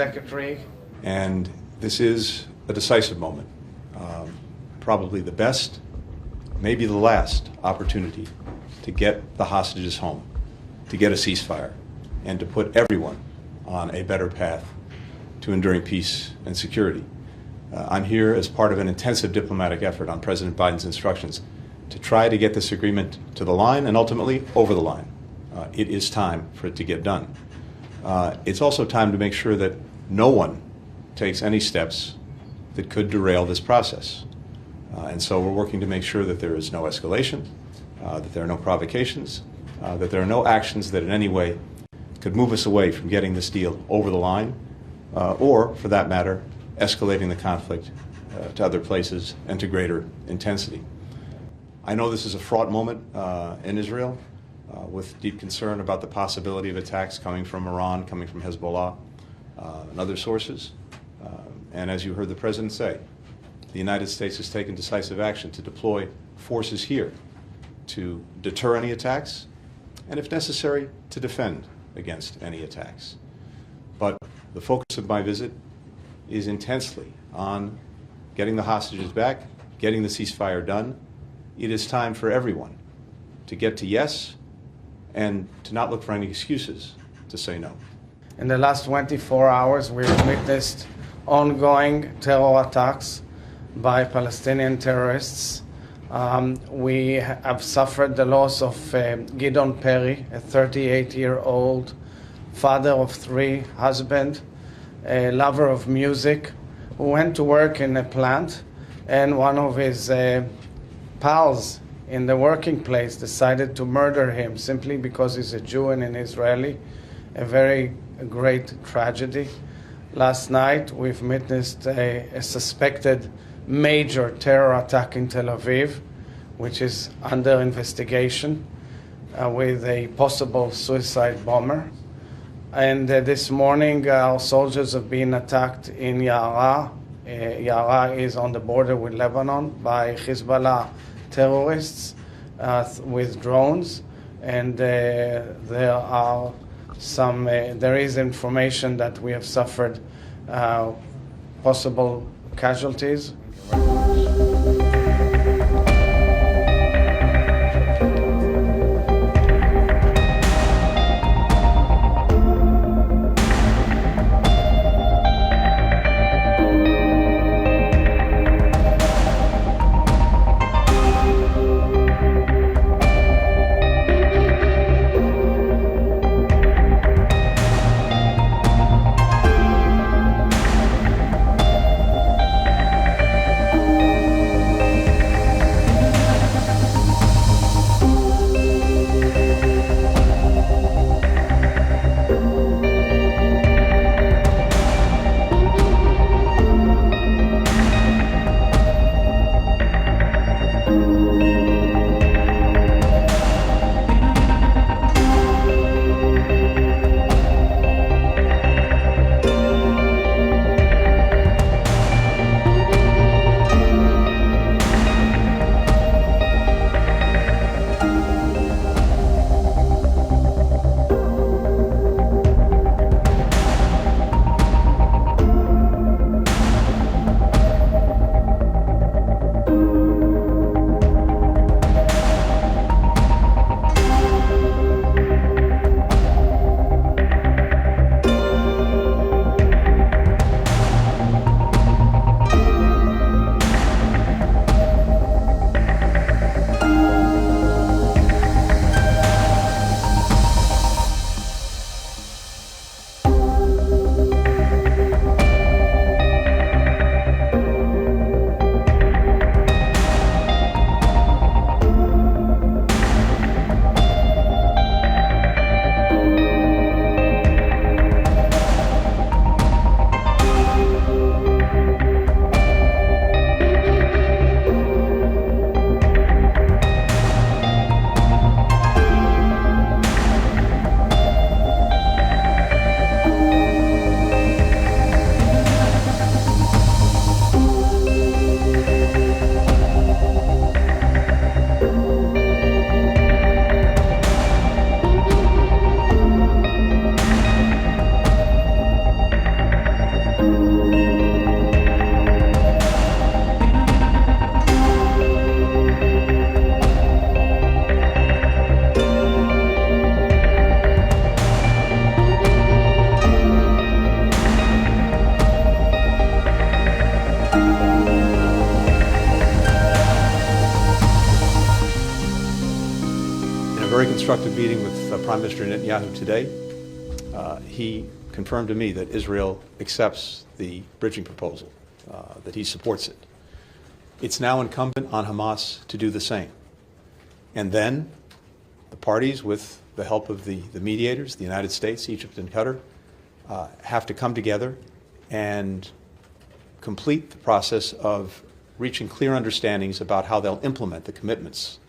Secretary. And this is a decisive moment, probably the best, maybe the last opportunity to get the hostages home, to get a ceasefire, and to put everyone on a better path to enduring peace and security. I'm here as part of an intensive diplomatic effort on President Biden's instructions to try to get this agreement to the line and ultimately over the line. It is time for it to get done. It's also time to make sure that no one takes any steps that could derail this process. And so we're working to make sure that there is no escalation, that there are no provocations, that there are no actions that in any way could move us away from getting this deal over the line, or, for that matter, escalating the conflict to other places and to greater intensity. I know this is a fraught moment in Israel, with deep concern about the possibility of attacks coming from Iran, coming from Hezbollah, and other sources. And as you heard the President say, the United States has taken decisive action to deploy forces here to deter any attacks, and if necessary, to defend against any attacks. But the focus of my visit is intensely on getting the hostages back, getting the ceasefire done. It is time for everyone to get to yes and to not look for any excuses to say no. In the last 24 hours, we've witnessed ongoing terror attacks by Palestinian terrorists. We have suffered the loss of Gideon Perry, a 38-year-old father of 3, husband, a lover of music, who went to work in a plant, and one of his pals in the working place decided to murder him simply because he's a Jew and an Israeli. A very great tragedy. Last night, we've witnessed a suspected major terror attack in Tel Aviv, which is under investigation with a possible suicide bomber. And this morning, our soldiers have been attacked in Ya'ara. Ya'ara is on the border with Lebanon by Hezbollah terrorists with drones. And there is information that we have suffered possible casualties. very constructive meeting with Prime Minister Netanyahu today. He confirmed to me that Israel accepts the bridging proposal, that he supports it. It's now incumbent on Hamas to do the same. And then the parties, with the help of the mediators, the United States, Egypt, and Qatar, have to come together and complete the process of reaching clear understandings about how they'll implement the commitments